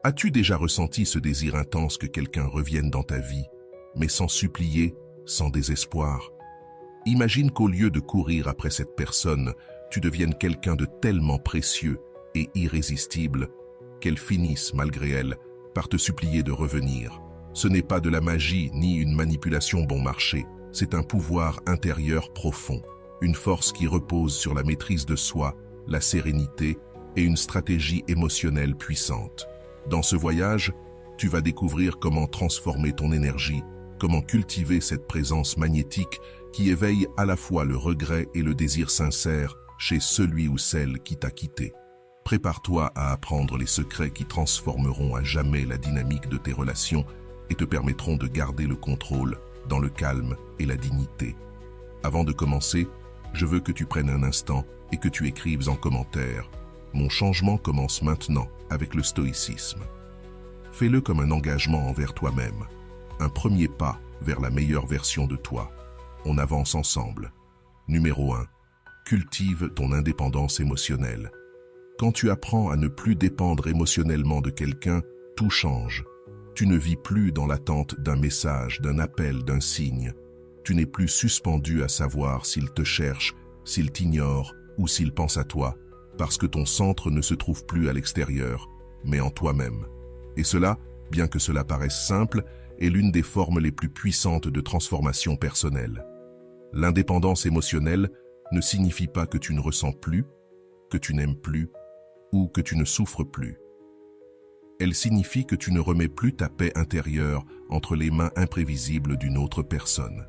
As-tu déjà ressenti ce désir intense que quelqu'un revienne dans ta vie, mais sans supplier, sans désespoir? Imagine qu'au lieu de courir après cette personne, tu deviennes quelqu'un de tellement précieux et irrésistible qu'elle finisse, malgré elle, par te supplier de revenir. Ce n'est pas de la magie ni une manipulation bon marché, c'est un pouvoir intérieur profond, une force qui repose sur la maîtrise de soi, la sérénité et une stratégie émotionnelle puissante. Dans ce voyage, tu vas découvrir comment transformer ton énergie, comment cultiver cette présence magnétique qui éveille à la fois le regret et le désir sincère chez celui ou celle qui t'a quitté. Prépare-toi à apprendre les secrets qui transformeront à jamais la dynamique de tes relations et te permettront de garder le contrôle dans le calme et la dignité. Avant de commencer, je veux que tu prennes un instant et que tu écrives en commentaire « Mon changement commence maintenant avec le stoïcisme ». Fais-le comme un engagement envers toi-même, un premier pas vers la meilleure version de toi. On avance ensemble. Numéro 1. Cultive ton indépendance émotionnelle. Quand tu apprends à ne plus dépendre émotionnellement de quelqu'un, tout change. Tu ne vis plus dans l'attente d'un message, d'un appel, d'un signe. Tu n'es plus suspendu à savoir s'il te cherche, s'il t'ignore ou s'il pense à toi, parce que ton centre ne se trouve plus à l'extérieur, mais en toi-même. Et cela, bien que cela paraisse simple, est l'une des formes les plus puissantes de transformation personnelle. L'indépendance émotionnelle ne signifie pas que tu ne ressens plus, que tu n'aimes plus ou que tu ne souffres plus. Elle signifie que tu ne remets plus ta paix intérieure entre les mains imprévisibles d'une autre personne.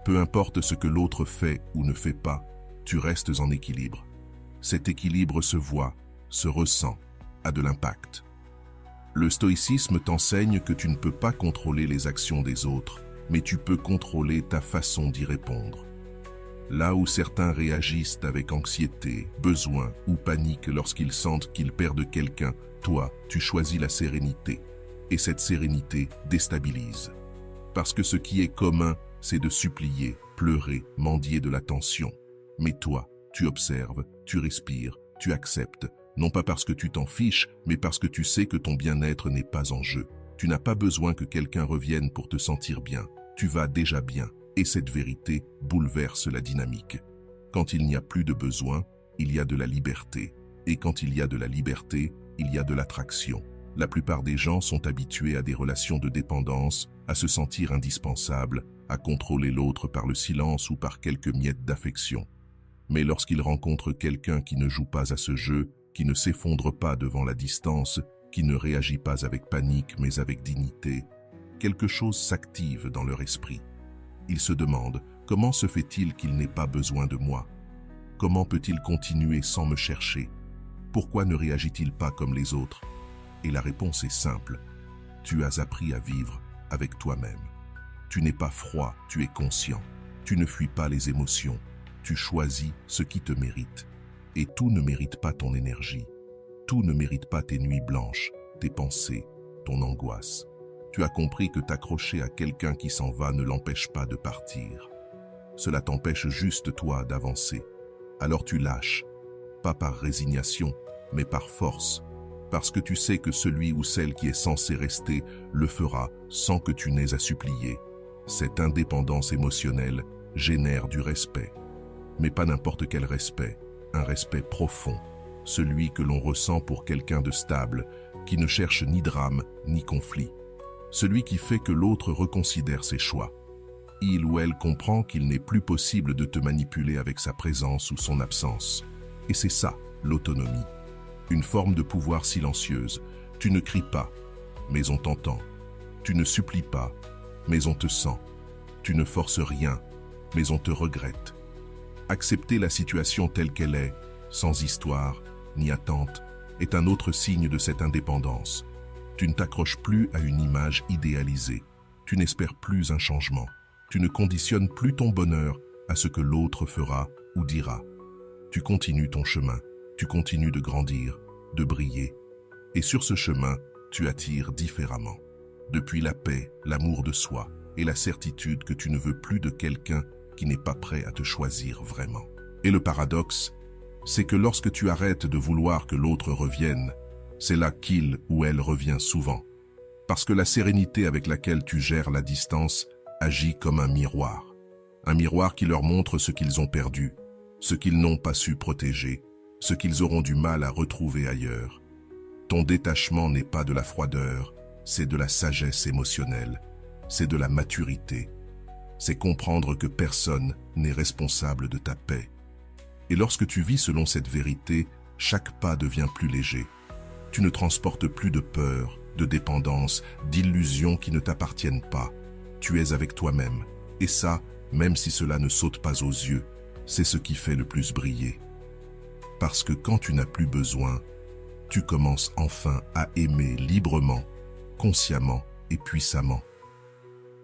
Peu importe ce que l'autre fait ou ne fait pas, tu restes en équilibre. Cet équilibre se voit, se ressent, a de l'impact. Le stoïcisme t'enseigne que tu ne peux pas contrôler les actions des autres, mais tu peux contrôler ta façon d'y répondre. Là où certains réagissent avec anxiété, besoin ou panique lorsqu'ils sentent qu'ils perdent quelqu'un, toi, tu choisis la sérénité. Et cette sérénité déstabilise. Parce que ce qui est commun, c'est de supplier, pleurer, mendier de l'attention. Mais toi, tu observes, tu respires, tu acceptes, non pas parce que tu t'en fiches, mais parce que tu sais que ton bien-être n'est pas en jeu. Tu n'as pas besoin que quelqu'un revienne pour te sentir bien. Tu vas déjà bien. Et cette vérité bouleverse la dynamique. Quand il n'y a plus de besoin, il y a de la liberté. Et quand il y a de la liberté, il y a de l'attraction. La plupart des gens sont habitués à des relations de dépendance, à se sentir indispensables, à contrôler l'autre par le silence ou par quelques miettes d'affection. Mais lorsqu'ils rencontrent quelqu'un qui ne joue pas à ce jeu, qui ne s'effondre pas devant la distance, qui ne réagit pas avec panique mais avec dignité, quelque chose s'active dans leur esprit. Ils se demandent « Comment se fait-il qu'il n'ait pas besoin de moi? Comment peut-il continuer sans me chercher? Pourquoi ne réagit-il pas comme les autres ?» Et la réponse est simple. Tu as appris à vivre avec toi-même. Tu n'es pas froid, tu es conscient. Tu ne fuis pas les émotions. Tu choisis ce qui te mérite. Et tout ne mérite pas ton énergie. Tout ne mérite pas tes nuits blanches, tes pensées, ton angoisse. Tu as compris que t'accrocher à quelqu'un qui s'en va ne l'empêche pas de partir. Cela t'empêche juste toi d'avancer. Alors tu lâches, pas par résignation, mais par force, parce que tu sais que celui ou celle qui est censé rester le fera sans que tu n'aies à supplier. Cette indépendance émotionnelle génère du respect. Mais pas n'importe quel respect, un respect profond, celui que l'on ressent pour quelqu'un de stable, qui ne cherche ni drame ni conflit. Celui qui fait que l'autre reconsidère ses choix. Il ou elle comprend qu'il n'est plus possible de te manipuler avec sa présence ou son absence. Et c'est ça, l'autonomie. Une forme de pouvoir silencieuse. Tu ne cries pas, mais on t'entend. Tu ne supplies pas, mais on te sent. Tu ne forces rien, mais on te regrette. Accepter la situation telle qu'elle est, sans histoire ni attente, est un autre signe de cette indépendance. Tu ne t'accroches plus à une image idéalisée. Tu n'espères plus un changement. Tu ne conditionnes plus ton bonheur à ce que l'autre fera ou dira. Tu continues ton chemin. Tu continues de grandir, de briller. Et sur ce chemin, tu attires différemment. Depuis la paix, l'amour de soi et la certitude que tu ne veux plus de quelqu'un qui n'est pas prêt à te choisir vraiment. Et le paradoxe, c'est que lorsque tu arrêtes de vouloir que l'autre revienne, c'est là qu'il ou elle revient souvent. Parce que la sérénité avec laquelle tu gères la distance agit comme un miroir. Un miroir qui leur montre ce qu'ils ont perdu, ce qu'ils n'ont pas su protéger, ce qu'ils auront du mal à retrouver ailleurs. Ton détachement n'est pas de la froideur, c'est de la sagesse émotionnelle, c'est de la maturité. C'est comprendre que personne n'est responsable de ta paix. Et lorsque tu vis selon cette vérité, chaque pas devient plus léger. Tu ne transportes plus de peur, de dépendance, d'illusions qui ne t'appartiennent pas. Tu es avec toi-même. Et ça, même si cela ne saute pas aux yeux, c'est ce qui fait le plus briller. Parce que quand tu n'as plus besoin, tu commences enfin à aimer librement, consciemment et puissamment.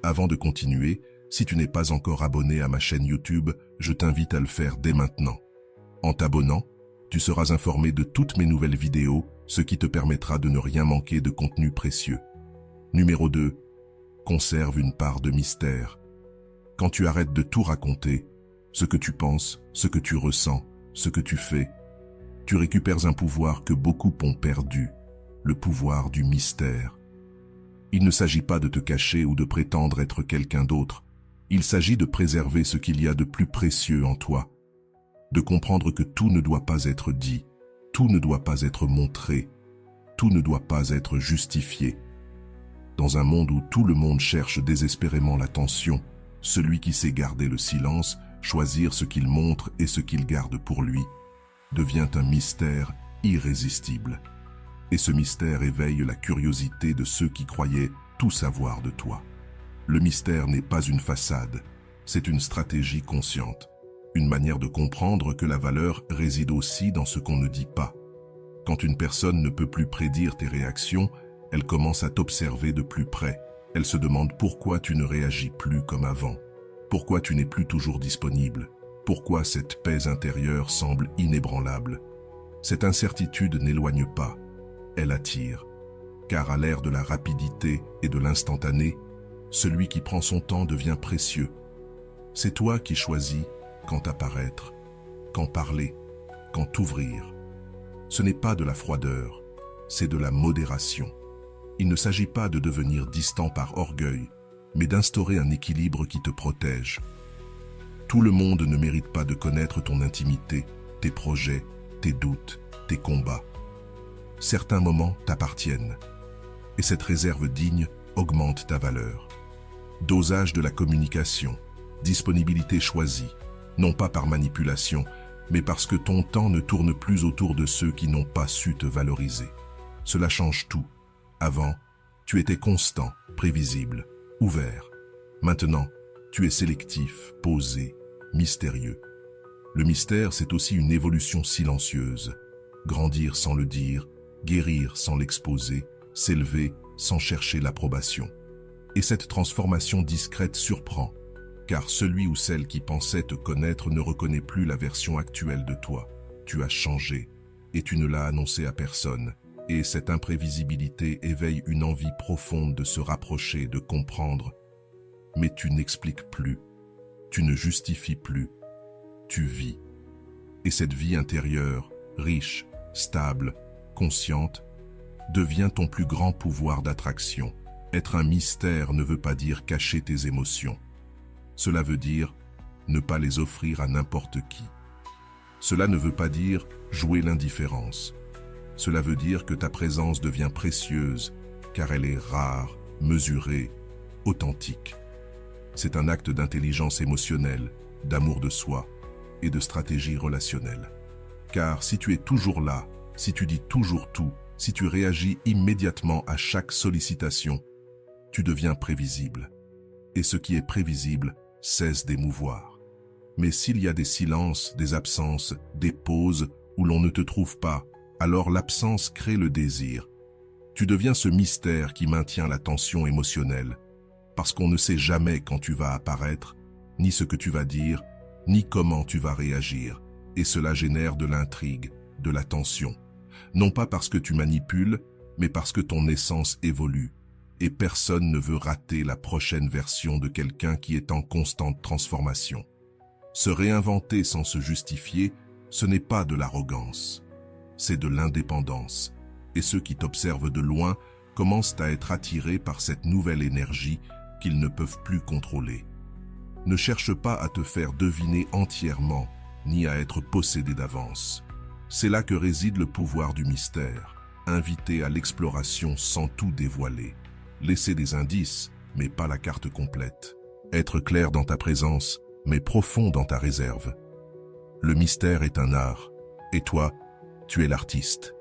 Avant de continuer, si tu n'es pas encore abonné à ma chaîne YouTube, je t'invite à le faire dès maintenant. En t'abonnant, tu seras informé de toutes mes nouvelles vidéos, ce qui te permettra de ne rien manquer de contenu précieux. Numéro 2. Conserve une part de mystère. Quand tu arrêtes de tout raconter, ce que tu penses, ce que tu ressens, ce que tu fais, tu récupères un pouvoir que beaucoup ont perdu, le pouvoir du mystère. Il ne s'agit pas de te cacher ou de prétendre être quelqu'un d'autre. Il s'agit de préserver ce qu'il y a de plus précieux en toi, de comprendre que tout ne doit pas être dit, tout ne doit pas être montré, tout ne doit pas être justifié. Dans un monde où tout le monde cherche désespérément l'attention, celui qui sait garder le silence, choisir ce qu'il montre et ce qu'il garde pour lui, devient un mystère irrésistible. Et ce mystère éveille la curiosité de ceux qui croyaient tout savoir de toi. Le mystère n'est pas une façade, c'est une stratégie consciente, une manière de comprendre que la valeur réside aussi dans ce qu'on ne dit pas. Quand une personne ne peut plus prédire tes réactions, elle commence à t'observer de plus près. Elle se demande pourquoi tu ne réagis plus comme avant, pourquoi tu n'es plus toujours disponible, pourquoi cette paix intérieure semble inébranlable. Cette incertitude n'éloigne pas, elle attire, car à l'ère de la rapidité et de l'instantané, celui qui prend son temps devient précieux. C'est toi qui choisis quand apparaître, quand parler, quand t'ouvrir. Ce n'est pas de la froideur, c'est de la modération. Il ne s'agit pas de devenir distant par orgueil, mais d'instaurer un équilibre qui te protège. Tout le monde ne mérite pas de connaître ton intimité, tes projets, tes doutes, tes combats. Certains moments t'appartiennent, et cette réserve digne augmente ta valeur. Dosage de la communication, disponibilité choisie, non pas par manipulation, mais parce que ton temps ne tourne plus autour de ceux qui n'ont pas su te valoriser. Cela change tout. Avant, tu étais constant, prévisible, ouvert. Maintenant, tu es sélectif, posé, mystérieux. Le mystère, c'est aussi une évolution silencieuse. Grandir sans le dire, guérir sans l'exposer, s'élever sans chercher l'approbation. Et cette transformation discrète surprend, car celui ou celle qui pensait te connaître ne reconnaît plus la version actuelle de toi. Tu as changé, et tu ne l'as annoncé à personne. Et cette imprévisibilité éveille une envie profonde de se rapprocher, de comprendre. Mais tu n'expliques plus, tu ne justifies plus, tu vis. Et cette vie intérieure, riche, stable, consciente, devient ton plus grand pouvoir d'attraction. Être un mystère ne veut pas dire cacher tes émotions. Cela veut dire ne pas les offrir à n'importe qui. Cela ne veut pas dire jouer l'indifférence. Cela veut dire que ta présence devient précieuse, car elle est rare, mesurée, authentique. C'est un acte d'intelligence émotionnelle, d'amour de soi et de stratégie relationnelle. Car si tu es toujours là, si tu dis toujours tout, si tu réagis immédiatement à chaque sollicitation, tu deviens prévisible. Et ce qui est prévisible cesse d'émouvoir. Mais s'il y a des silences, des absences, des pauses où l'on ne te trouve pas, alors l'absence crée le désir. Tu deviens ce mystère qui maintient la tension émotionnelle, parce qu'on ne sait jamais quand tu vas apparaître, ni ce que tu vas dire, ni comment tu vas réagir, et cela génère de l'intrigue, de la tension. Non pas parce que tu manipules, mais parce que ton essence évolue, et personne ne veut rater la prochaine version de quelqu'un qui est en constante transformation. Se réinventer sans se justifier, ce n'est pas de l'arrogance. C'est de l'indépendance. et ceux qui t'observent de loin commencent à être attirés par cette nouvelle énergie qu'ils ne peuvent plus contrôler. Ne cherche pas à te faire deviner entièrement, ni à être possédé d'avance. C'est là que réside le pouvoir du mystère, inviter à l'exploration sans tout dévoiler. Laisser des indices, mais pas la carte complète. Être clair dans ta présence, mais profond dans ta réserve. Le mystère est un art, et toi, tu es l'artiste.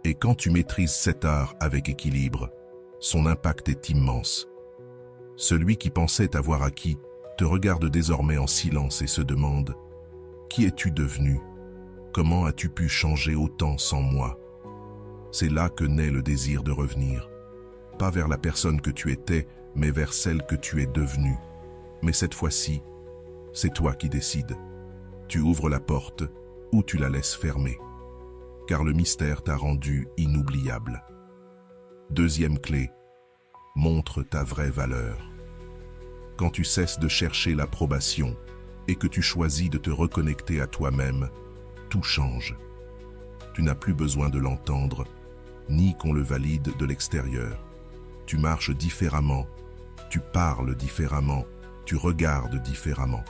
Et quand tu maîtrises cet art avec équilibre, son impact est immense. Celui qui pensait t'avoir acquis te regarde désormais en silence et se demande « Qui es-tu devenu ? Comment as-tu pu changer autant sans moi ?» C'est là que naît le désir de revenir. Pas vers la personne que tu étais, mais vers celle que tu es devenue. Mais cette fois-ci, c'est toi qui décides. Tu ouvres la porte ou tu la laisses fermer. Car le mystère t'a rendu inoubliable. Deuxième clé, montre ta vraie valeur. Quand tu cesses de chercher l'approbation et que tu choisis de te reconnecter à toi-même, tout change. Tu n'as plus besoin de l'entendre, ni qu'on le valide de l'extérieur. Tu marches différemment, tu parles différemment, tu regardes différemment.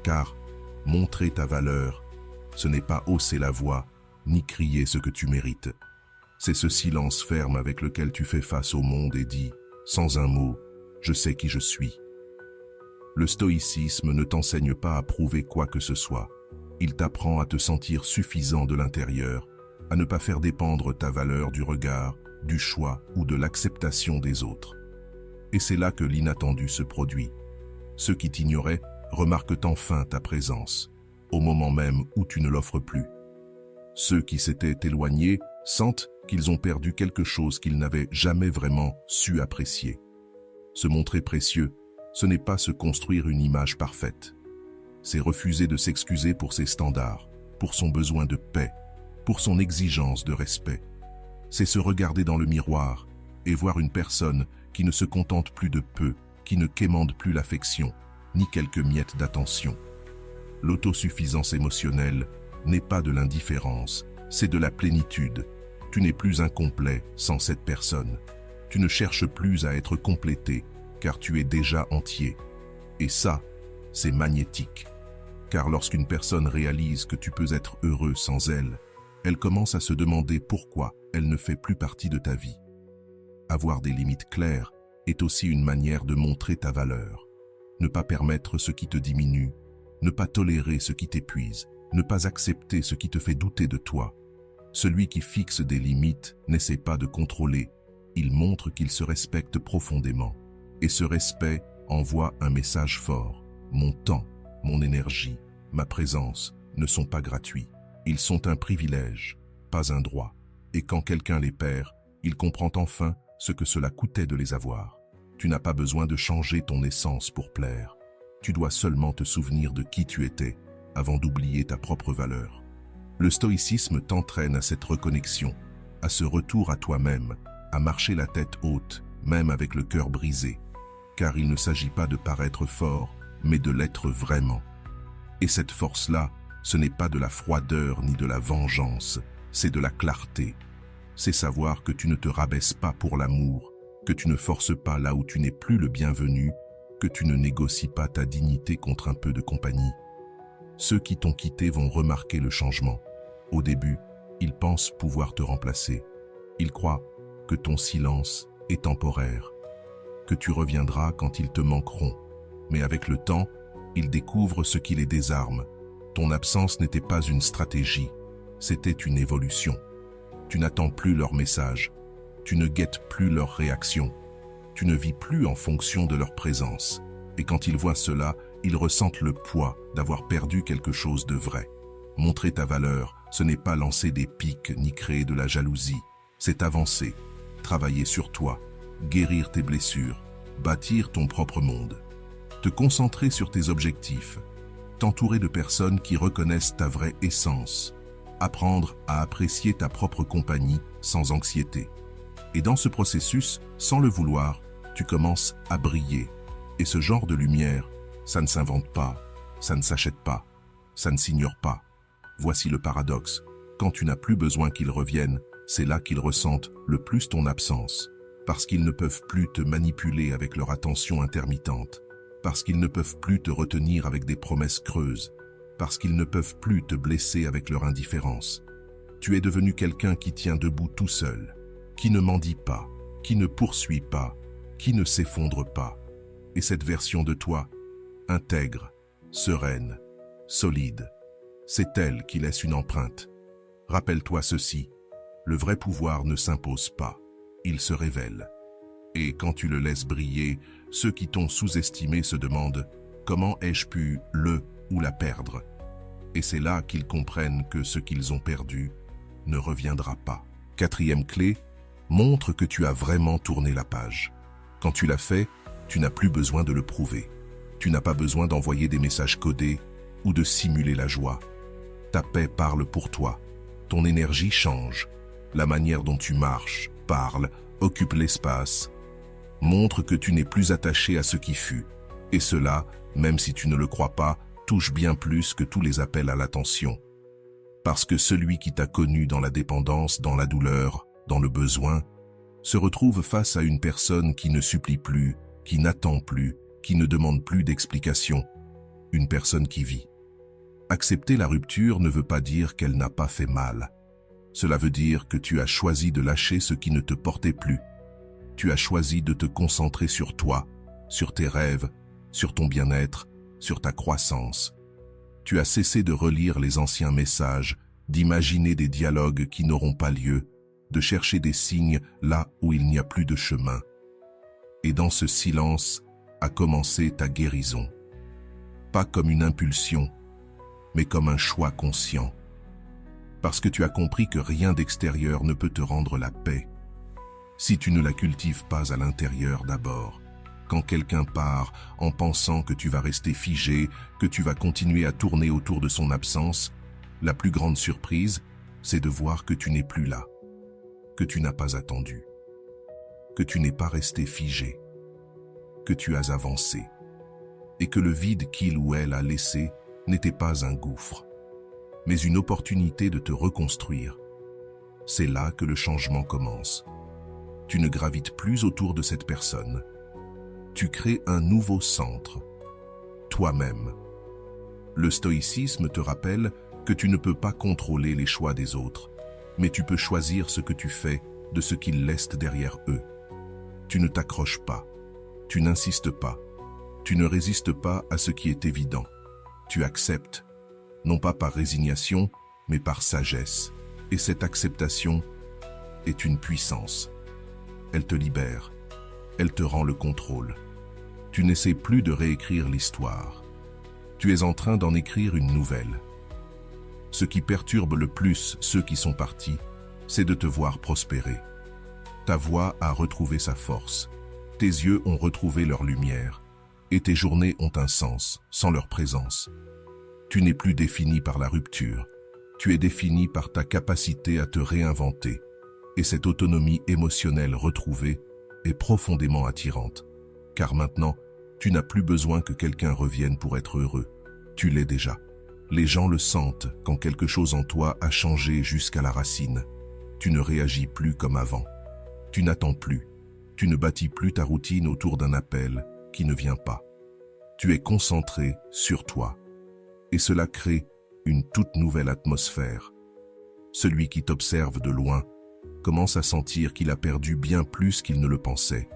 Car montrer ta valeur, ce n'est pas hausser la voix, ni crier ce que tu mérites. C'est ce silence ferme avec lequel tu fais face au monde et dis, sans un mot, je sais qui je suis. Le stoïcisme ne t'enseigne pas à prouver quoi que ce soit. Il t'apprend à te sentir suffisant de l'intérieur, à ne pas faire dépendre ta valeur du regard, du choix ou de l'acceptation des autres. Et c'est là que l'inattendu se produit. Ceux qui t'ignoraient remarquent enfin ta présence, au moment même où tu ne l'offres plus. Ceux qui s'étaient éloignés sentent qu'ils ont perdu quelque chose qu'ils n'avaient jamais vraiment su apprécier. Se montrer précieux, ce n'est pas se construire une image parfaite. C'est refuser de s'excuser pour ses standards, pour son besoin de paix, pour son exigence de respect. C'est se regarder dans le miroir et voir une personne qui ne se contente plus de peu, qui ne quémande plus l'affection, ni quelques miettes d'attention. L'autosuffisance émotionnelle n'est pas de l'indifférence, c'est de la plénitude. Tu n'es plus incomplet sans cette personne. Tu ne cherches plus à être complété, car tu es déjà entier. Et ça, c'est magnétique. Car lorsqu'une personne réalise que tu peux être heureux sans elle, elle commence à se demander pourquoi elle ne fait plus partie de ta vie. Avoir des limites claires est aussi une manière de montrer ta valeur. Ne pas permettre ce qui te diminue, ne pas tolérer ce qui t'épuise, ne pas accepter ce qui te fait douter de toi. Celui qui fixe des limites n'essaie pas de contrôler, il montre qu'il se respecte profondément. Et ce respect envoie un message fort. Mon temps, mon énergie, ma présence ne sont pas gratuits. Ils sont un privilège, pas un droit. Et quand quelqu'un les perd, il comprend enfin ce que cela coûtait de les avoir. Tu n'as pas besoin de changer ton essence pour plaire. Tu dois seulement te souvenir de qui tu étais avant d'oublier ta propre valeur. Le stoïcisme t'entraîne à cette reconnexion, à ce retour à toi-même, à marcher la tête haute, même avec le cœur brisé. Car il ne s'agit pas de paraître fort, mais de l'être vraiment. Et cette force-là, ce n'est pas de la froideur ni de la vengeance, c'est de la clarté. C'est savoir que tu ne te rabaisses pas pour l'amour, que tu ne forces pas là où tu n'es plus le bienvenu, que tu ne négocies pas ta dignité contre un peu de compagnie. Ceux qui t'ont quitté vont remarquer le changement. Au début, ils pensent pouvoir te remplacer. Ils croient que ton silence est temporaire, que tu reviendras quand ils te manqueront. Mais avec le temps, ils découvrent ce qui les désarme. Ton absence n'était pas une stratégie, c'était une évolution. Tu n'attends plus leur message, tu ne guettes plus leur réaction, tu ne vis plus en fonction de leur présence. Et quand ils voient cela, ils ressentent le poids d'avoir perdu quelque chose de vrai. Montrer ta valeur, ce n'est pas lancer des pics ni créer de la jalousie, c'est avancer, travailler sur toi, guérir tes blessures, bâtir ton propre monde. Te concentrer sur tes objectifs, t'entourer de personnes qui reconnaissent ta vraie essence, apprendre à apprécier ta propre compagnie sans anxiété. Et dans ce processus, sans le vouloir, tu commences à briller. Et ce genre de lumière, ça ne s'invente pas, ça ne s'achète pas, ça ne s'ignore pas. Voici le paradoxe. Quand tu n'as plus besoin qu'ils reviennent, c'est là qu'ils ressentent le plus ton absence, parce qu'ils ne peuvent plus te manipuler avec leur attention intermittente, parce qu'ils ne peuvent plus te retenir avec des promesses creuses, parce qu'ils ne peuvent plus te blesser avec leur indifférence. Tu es devenu quelqu'un qui tient debout tout seul, qui ne mendie pas, qui ne poursuit pas, qui ne s'effondre pas. Et cette version de toi, intègre, sereine, solide, c'est elle qui laisse une empreinte. Rappelle-toi ceci, le vrai pouvoir ne s'impose pas, il se révèle. Et quand tu le laisses briller, ceux qui t'ont sous-estimé se demandent « Comment ai-je pu le ou la perdre ?» Et c'est là qu'ils comprennent que ce qu'ils ont perdu ne reviendra pas. Quatrième clé, montre que tu as vraiment tourné la page. Quand tu l'as fait, tu n'as plus besoin de le prouver. Tu n'as pas besoin d'envoyer des messages codés ou de simuler la joie. Ta paix parle pour toi. Ton énergie change. La manière dont tu marches, parles, occupe l'espace. Montre que tu n'es plus attaché à ce qui fut. Et cela, même si tu ne le crois pas, touche bien plus que tous les appels à l'attention. Parce que celui qui t'a connu dans la dépendance, dans la douleur, dans le besoin, se retrouve face à une personne qui ne supplie plus, qui n'attend plus, qui ne demande plus d'explication. Une personne qui vit. Accepter la rupture ne veut pas dire qu'elle n'a pas fait mal. Cela veut dire que tu as choisi de lâcher ce qui ne te portait plus. Tu as choisi de te concentrer sur toi, sur tes rêves, sur ton bien-être, sur ta croissance. Tu as cessé de relire les anciens messages, d'imaginer des dialogues qui n'auront pas lieu, de chercher des signes là où il n'y a plus de chemin. Et dans ce silence a commencé ta guérison. Pas comme une impulsion, mais comme un choix conscient. Parce que tu as compris que rien d'extérieur ne peut te rendre la paix, si tu ne la cultives pas à l'intérieur d'abord. Quand quelqu'un part en pensant que tu vas rester figé, que tu vas continuer à tourner autour de son absence, la plus grande surprise, c'est de voir que tu n'es plus là, que tu n'as pas attendu, que tu n'es pas resté figé, que tu as avancé, et que le vide qu'il ou elle a laissé n'était pas un gouffre, mais une opportunité de te reconstruire. C'est là que le changement commence. Tu ne gravites plus autour de cette personne. Tu crées un nouveau centre, toi-même. Le stoïcisme te rappelle que tu ne peux pas contrôler les choix des autres, mais tu peux choisir ce que tu fais de ce qu'ils laissent derrière eux. Tu ne t'accroches pas, tu n'insistes pas, tu ne résistes pas à ce qui est évident. Tu acceptes, non pas par résignation, mais par sagesse. Et cette acceptation est une puissance. Elle te libère, elle te rend le contrôle. Tu n'essaies plus de réécrire l'histoire. Tu es en train d'en écrire une nouvelle. Ce qui perturbe le plus ceux qui sont partis, c'est de te voir prospérer. Ta voix a retrouvé sa force, tes yeux ont retrouvé leur lumière, et tes journées ont un sens sans leur présence. Tu n'es plus défini par la rupture, tu es défini par ta capacité à te réinventer. Et cette autonomie émotionnelle retrouvée est profondément attirante. Car maintenant, tu n'as plus besoin que quelqu'un revienne pour être heureux. Tu l'es déjà. Les gens le sentent quand quelque chose en toi a changé jusqu'à la racine. Tu ne réagis plus comme avant. Tu n'attends plus. Tu ne bâtis plus ta routine autour d'un appel qui ne vient pas. Tu es concentré sur toi. Et cela crée une toute nouvelle atmosphère. Celui qui t'observe de loin commence à sentir qu'il a perdu bien plus qu'il ne le pensait.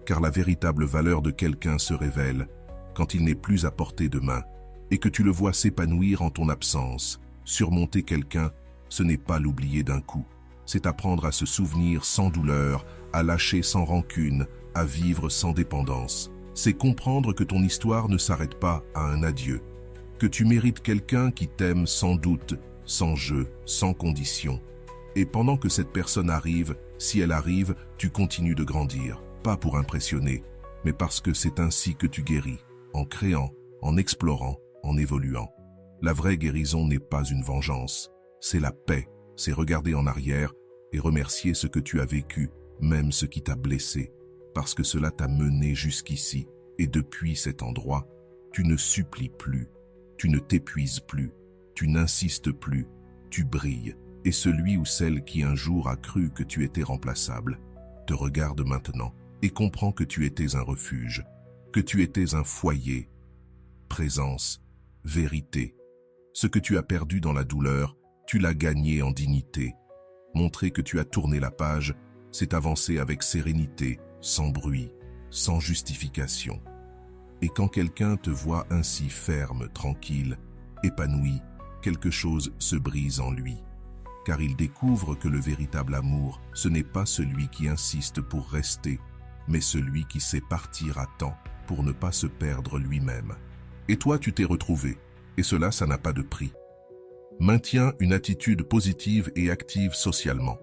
Car la véritable valeur de quelqu'un se révèle quand il n'est plus à portée de main et que tu le vois s'épanouir en ton absence. Surmonter quelqu'un, ce n'est pas l'oublier d'un coup. C'est apprendre à se souvenir sans douleur, à lâcher sans rancune, à vivre sans dépendance. C'est comprendre que ton histoire ne s'arrête pas à un adieu, que tu mérites quelqu'un qui t'aime sans doute, sans jeu, sans condition. Et pendant que cette personne arrive, si elle arrive, tu continues de grandir, pas pour impressionner, mais parce que c'est ainsi que tu guéris, en créant, en explorant, en évoluant. La vraie guérison n'est pas une vengeance, c'est la paix, c'est regarder en arrière et remercier ce que tu as vécu, même ce qui t'a blessé, parce que cela t'a mené jusqu'ici, et depuis cet endroit, tu ne supplies plus, tu ne t'épuises plus, tu n'insistes plus, tu brilles. Et celui ou celle qui un jour a cru que tu étais remplaçable, te regarde maintenant et comprend que tu étais un refuge, que tu étais un foyer, présence, vérité. Ce que tu as perdu dans la douleur, tu l'as gagné en dignité. Montrer que tu as tourné la page, c'est avancer avec sérénité, sans bruit, sans justification. Et quand quelqu'un te voit ainsi ferme, tranquille, épanoui, quelque chose se brise en lui. Car il découvre que le véritable amour, ce n'est pas celui qui insiste pour rester, mais celui qui sait partir à temps pour ne pas se perdre lui-même. Et toi, tu t'es retrouvé, et cela, ça n'a pas de prix. Maintiens une attitude positive et active socialement.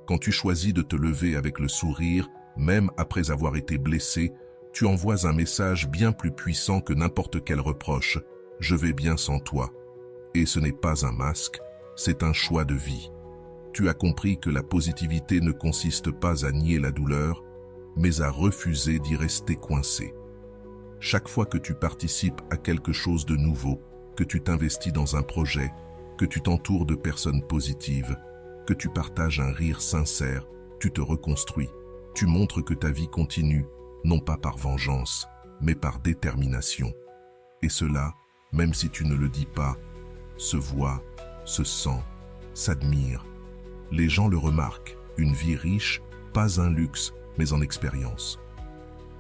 Quand tu choisis de te lever avec le sourire, même après avoir été blessé, tu envoies un message bien plus puissant que n'importe quel reproche. Je vais bien sans toi. Et ce n'est pas un masque, c'est un choix de vie. Tu as compris que la positivité ne consiste pas à nier la douleur, mais à refuser d'y rester coincé. Chaque fois que tu participes à quelque chose de nouveau, que tu t'investis dans un projet, que tu t'entoures de personnes positives, que tu partages un rire sincère, tu te reconstruis. Tu montres que ta vie continue, non pas par vengeance, mais par détermination. Et cela, même si tu ne le dis pas, se voit, se sent, s'admire. Les gens le remarquent, une vie riche, pas un luxe, mais en expérience.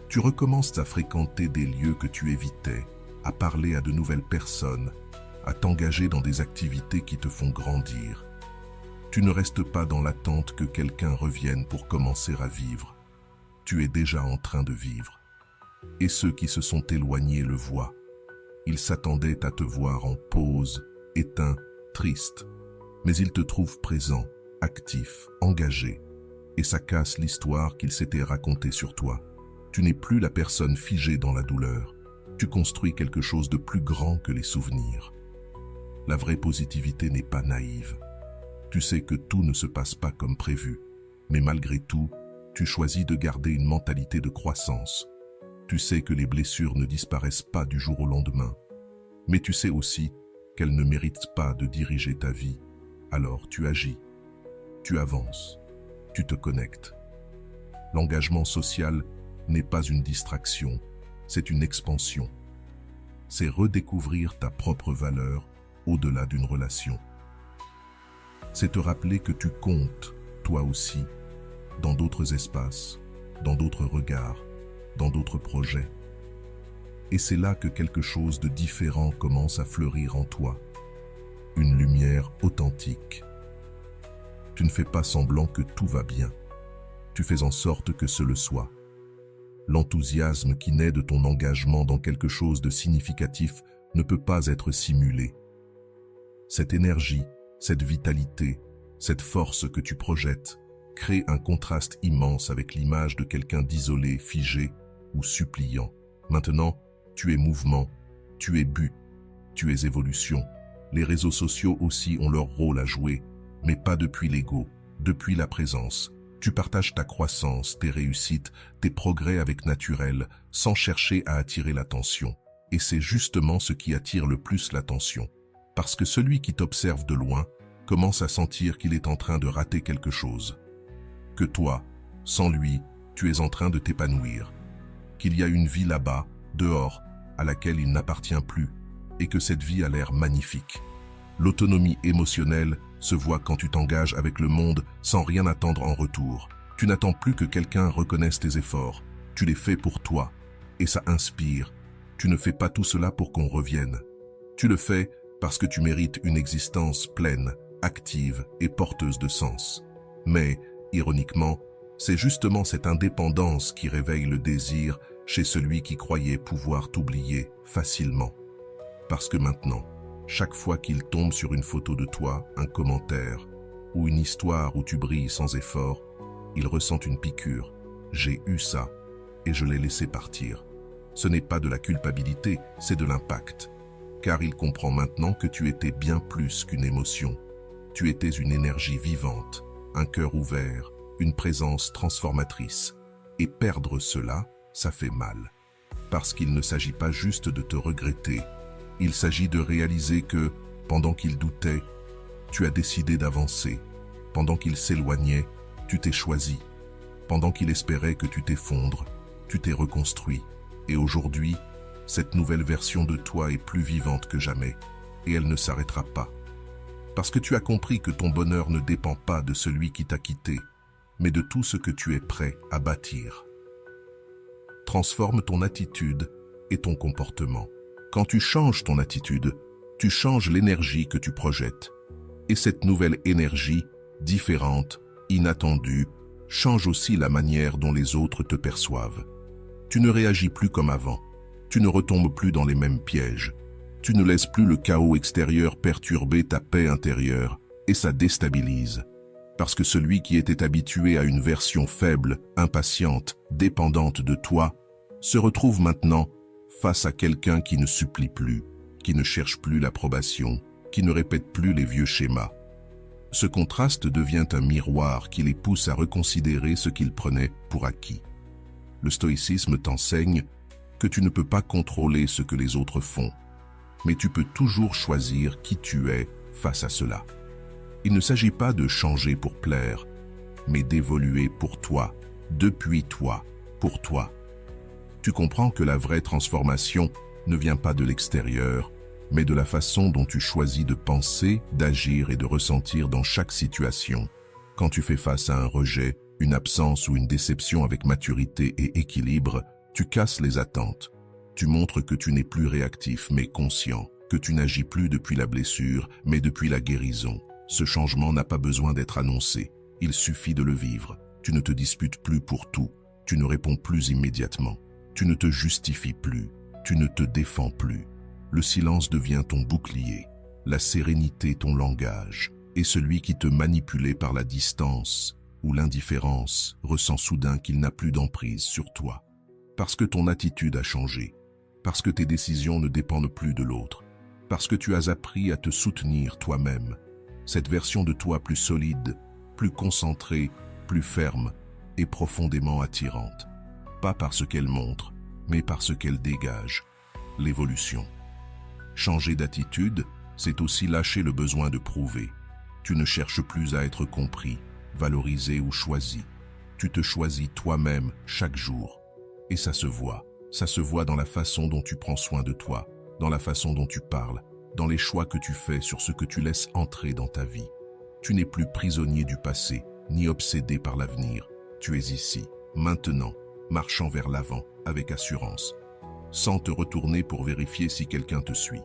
Tu recommences à fréquenter des lieux que tu évitais, à parler à de nouvelles personnes, à t'engager dans des activités qui te font grandir. Tu ne restes pas dans l'attente que quelqu'un revienne pour commencer à vivre. Tu es déjà en train de vivre. Et ceux qui se sont éloignés le voient. Ils s'attendaient à te voir en pause, éteint, triste. Mais ils te trouvent présent, actif, engagé. Et ça casse l'histoire qu'ils s'étaient racontée sur toi. Tu n'es plus la personne figée dans la douleur. Tu construis quelque chose de plus grand que les souvenirs. La vraie positivité n'est pas naïve. Tu sais que tout ne se passe pas comme prévu, mais malgré tout, tu choisis de garder une mentalité de croissance. Tu sais que les blessures ne disparaissent pas du jour au lendemain, mais tu sais aussi qu'elles ne méritent pas de diriger ta vie. Alors tu agis, tu avances, tu te connectes. L'engagement social n'est pas une distraction, c'est une expansion. C'est redécouvrir ta propre valeur au-delà d'une relation. C'est te rappeler que tu comptes, toi aussi, dans d'autres espaces, dans d'autres regards, dans d'autres projets. Et c'est là que quelque chose de différent commence à fleurir en toi. Une lumière authentique. Tu ne fais pas semblant que tout va bien. Tu fais en sorte que ce le soit. L'enthousiasme qui naît de ton engagement dans quelque chose de significatif ne peut pas être simulé. Cette énergie, cette vitalité, cette force que tu projettes, crée un contraste immense avec l'image de quelqu'un d'isolé, figé ou suppliant. Maintenant, tu es mouvement, tu es but, tu es évolution. Les réseaux sociaux aussi ont leur rôle à jouer, mais pas depuis l'ego, depuis la présence. Tu partages ta croissance, tes réussites, tes progrès avec naturel, sans chercher à attirer l'attention. Et c'est justement ce qui attire le plus l'attention. Parce que celui qui t'observe de loin commence à sentir qu'il est en train de rater quelque chose. Que toi, sans lui, tu es en train de t'épanouir. Qu'il y a une vie là-bas, dehors, à laquelle il n'appartient plus, et que cette vie a l'air magnifique. L'autonomie émotionnelle se voit quand tu t'engages avec le monde sans rien attendre en retour. Tu n'attends plus que quelqu'un reconnaisse tes efforts. Tu les fais pour toi, et ça inspire. Tu ne fais pas tout cela pour qu'on revienne. Tu le fais parce que tu mérites une existence pleine, active et porteuse de sens. Mais, ironiquement, c'est justement cette indépendance qui réveille le désir chez celui qui croyait pouvoir t'oublier facilement. Parce que maintenant, chaque fois qu'il tombe sur une photo de toi, un commentaire, ou une histoire où tu brilles sans effort, il ressent une piqûre. J'ai eu ça, et je l'ai laissé partir. Ce n'est pas de la culpabilité, c'est de l'impact. Car il comprend maintenant que tu étais bien plus qu'une émotion. Tu étais une énergie vivante, un cœur ouvert, une présence transformatrice. Et perdre cela, ça fait mal. Parce qu'il ne s'agit pas juste de te regretter. Il s'agit de réaliser que, pendant qu'il doutait, Tu as décidé d'avancer. Pendant qu'il s'éloignait, tu t'es choisi. Pendant qu'il espérait que tu t'effondres, tu t'es reconstruit. Et aujourd'hui, cette nouvelle version de toi est plus vivante que jamais. Et elle ne s'arrêtera pas. Parce que tu as compris que ton bonheur ne dépend pas de celui qui t'a quitté, mais de tout ce que tu es prêt à bâtir. Transforme ton attitude et ton comportement. Quand tu changes ton attitude, tu changes l'énergie que tu projettes. Et cette nouvelle énergie, différente, inattendue, change aussi la manière dont les autres te perçoivent. Tu ne réagis plus comme avant. Tu ne retombes plus dans les mêmes pièges. Tu ne laisses plus le chaos extérieur perturber ta paix intérieure, et ça déstabilise. Parce que celui qui était habitué à une version faible, impatiente, dépendante de toi, se retrouve maintenant face à quelqu'un qui ne supplie plus, qui ne cherche plus l'approbation, qui ne répète plus les vieux schémas. Ce contraste devient un miroir qui les pousse à reconsidérer ce qu'ils prenaient pour acquis. Le stoïcisme t'enseigne que tu ne peux pas contrôler ce que les autres font, mais tu peux toujours choisir qui tu es face à cela. Il ne s'agit pas de changer pour plaire, mais d'évoluer pour toi, depuis toi, pour toi. Tu comprends que la vraie transformation ne vient pas de l'extérieur, mais de la façon dont tu choisis de penser, d'agir et de ressentir dans chaque situation. Quand tu fais face à un rejet, une absence ou une déception avec maturité et équilibre, tu casses les attentes. Tu montres que tu n'es plus réactif mais conscient, que tu n'agis plus depuis la blessure mais depuis la guérison. Ce changement n'a pas besoin d'être annoncé, il suffit de le vivre. Tu ne te disputes plus pour tout, tu ne réponds plus immédiatement, tu ne te justifies plus, tu ne te défends plus. Le silence devient ton bouclier, la sérénité ton langage, et celui qui te manipulait par la distance ou l'indifférence ressent soudain qu'il n'a plus d'emprise sur toi. Parce que ton attitude a changé, parce que tes décisions ne dépendent plus de l'autre, parce que tu as appris à te soutenir toi-même. Cette version de toi plus solide, plus concentrée, plus ferme et profondément attirante. Pas par ce qu'elle montre, mais par ce qu'elle dégage. L'évolution. Changer d'attitude, c'est aussi lâcher le besoin de prouver. Tu ne cherches plus à être compris, valorisé ou choisi. Tu te choisis toi-même chaque jour. Et ça se voit dans la façon dont tu prends soin de toi, dans la façon dont tu parles, dans les choix que tu fais sur ce que tu laisses entrer dans ta vie. Tu n'es plus prisonnier du passé, ni obsédé par l'avenir. Tu es ici, maintenant, marchant vers l'avant, avec assurance, sans te retourner pour vérifier si quelqu'un te suit.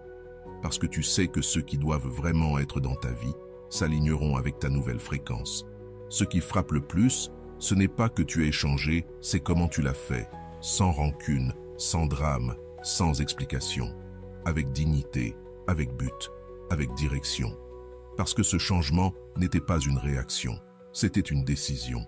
Parce que tu sais que ceux qui doivent vraiment être dans ta vie s'aligneront avec ta nouvelle fréquence. Ce qui frappe le plus, ce n'est pas que tu aies changé, c'est comment tu l'as fait, sans rancune, sans drame, sans explication, avec dignité, avec but, avec direction. Parce que ce changement n'était pas une réaction, c'était une décision.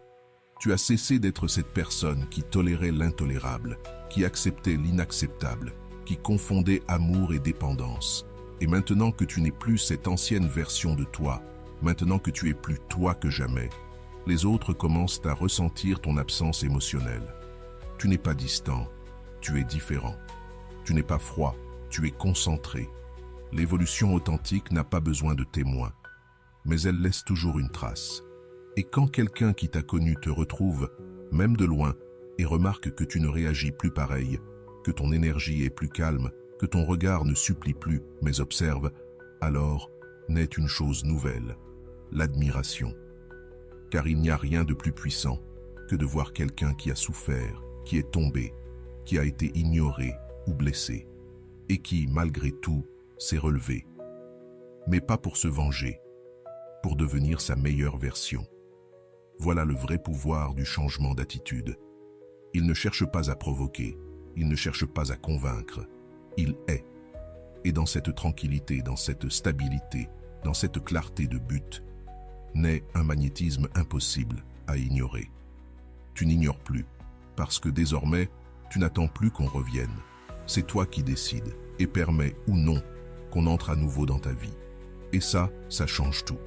Tu as cessé d'être cette personne qui tolérait l'intolérable, qui acceptait l'inacceptable, qui confondait amour et dépendance. Et maintenant que tu n'es plus cette ancienne version de toi, maintenant que tu es plus toi que jamais, les autres commencent à ressentir ton absence émotionnelle. Tu n'es pas distant, tu es différent. Tu n'es pas froid, tu es concentré. L'évolution authentique n'a pas besoin de témoins, mais elle laisse toujours une trace. Et quand quelqu'un qui t'a connu te retrouve, même de loin, et remarque que tu ne réagis plus pareil, que ton énergie est plus calme, que ton regard ne supplie plus, mais observe, alors naît une chose nouvelle, l'admiration. Car il n'y a rien de plus puissant que de voir quelqu'un qui a souffert, qui est tombé, qui a été ignoré ou blessé, et qui, malgré tout, s'est relevé. Mais pas pour se venger, pour devenir sa meilleure version. Voilà le vrai pouvoir du changement d'attitude. Il ne cherche pas à provoquer, il ne cherche pas à convaincre, il est. Et dans cette tranquillité, dans cette stabilité, dans cette clarté de but, naît un magnétisme impossible à ignorer. Tu n'ignores plus, parce que désormais, tu n'attends plus qu'on revienne. C'est toi qui décides et permets ou non qu'on entre à nouveau dans ta vie. Et ça change tout.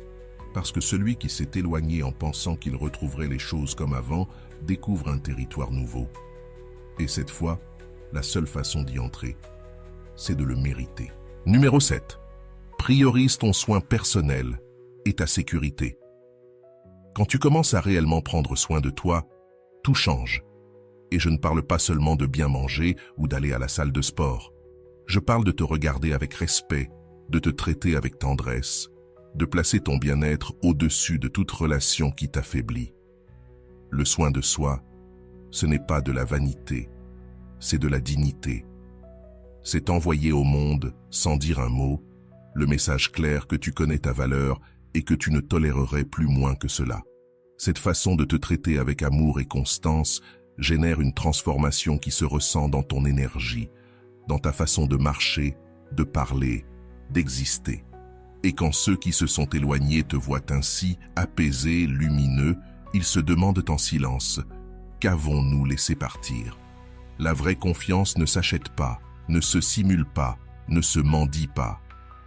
Parce que celui qui s'est éloigné en pensant qu'il retrouverait les choses comme avant, découvre un territoire nouveau. Et cette fois, la seule façon d'y entrer, c'est de le mériter. Numéro 7. Priorise ton soin personnel et ta sécurité. Quand tu commences à réellement prendre soin de toi, tout change. Et je ne parle pas seulement de bien manger ou d'aller à la salle de sport. Je parle de te regarder avec respect, de te traiter avec tendresse, de placer ton bien-être au-dessus de toute relation qui t'affaiblit. Le soin de soi, ce n'est pas de la vanité, c'est de la dignité. C'est envoyer au monde, sans dire un mot, le message clair que tu connais ta valeur et que tu ne tolérerais plus moins que cela. Cette façon de te traiter avec amour et constance génère une transformation qui se ressent dans ton énergie, dans ta façon de marcher, de parler, d'exister. Et quand ceux qui se sont éloignés te voient ainsi, apaisé, lumineux, ils se demandent en silence, qu'avons-nous laissé partir? La vraie confiance ne s'achète pas, ne se simule pas, ne se mendie pas.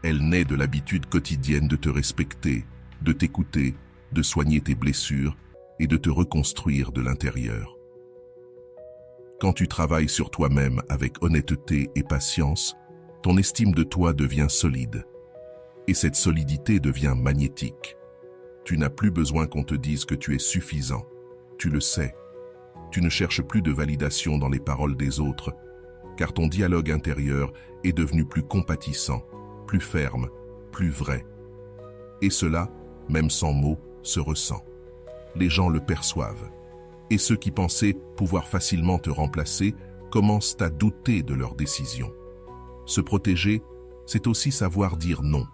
Elle naît de l'habitude quotidienne de te respecter, de t'écouter, de soigner tes blessures et de te reconstruire de l'intérieur. Quand tu travailles sur toi-même avec honnêteté et patience, ton estime de toi devient solide. Et cette solidité devient magnétique. Tu n'as plus besoin qu'on te dise que tu es suffisant. Tu le sais. Tu ne cherches plus de validation dans les paroles des autres, car ton dialogue intérieur est devenu plus compatissant, plus ferme, plus vrai. Et cela, même sans mots, se ressent. Les gens le perçoivent. Et ceux qui pensaient pouvoir facilement te remplacer commencent à douter de leurs décisions. Se protéger, c'est aussi savoir dire non.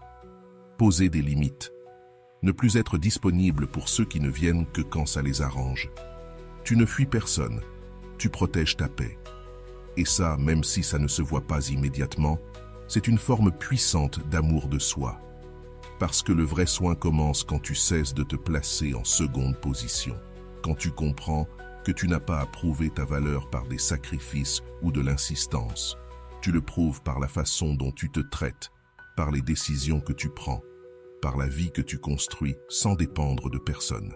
Poser des limites. Ne plus être disponible pour ceux qui ne viennent que quand ça les arrange. Tu ne fuis personne, tu protèges ta paix. Et ça, même si ça ne se voit pas immédiatement, c'est une forme puissante d'amour de soi. Parce que le vrai soin commence quand tu cesses de te placer en seconde position. Quand tu comprends que tu n'as pas à prouver ta valeur par des sacrifices ou de l'insistance. Tu le prouves par la façon dont tu te traites, par les décisions que tu prends, par la vie que tu construis sans dépendre de personne.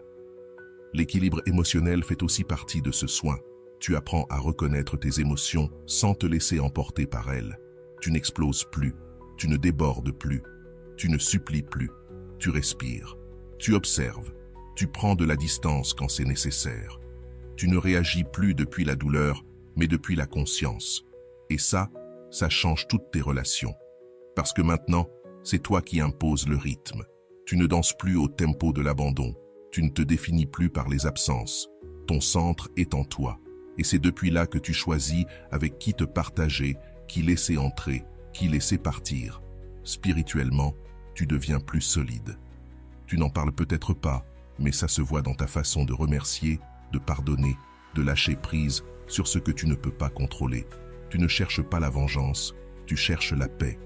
L'équilibre émotionnel fait aussi partie de ce soin. Tu apprends à reconnaître tes émotions sans te laisser emporter par elles. Tu n'exploses plus, tu ne débordes plus, tu ne supplies plus, tu respires, tu observes, tu prends de la distance quand c'est nécessaire. Tu ne réagis plus depuis la douleur, mais depuis la conscience. Et ça change toutes tes relations. Parce que maintenant, c'est toi qui imposes le rythme. Tu ne danses plus au tempo de l'abandon. Tu ne te définis plus par les absences. Ton centre est en toi. Et c'est depuis là que tu choisis avec qui te partager, qui laisser entrer, qui laisser partir. Spirituellement, tu deviens plus solide. Tu n'en parles peut-être pas, mais ça se voit dans ta façon de remercier, de pardonner, de lâcher prise sur ce que tu ne peux pas contrôler. Tu ne cherches pas la vengeance, tu cherches la paix.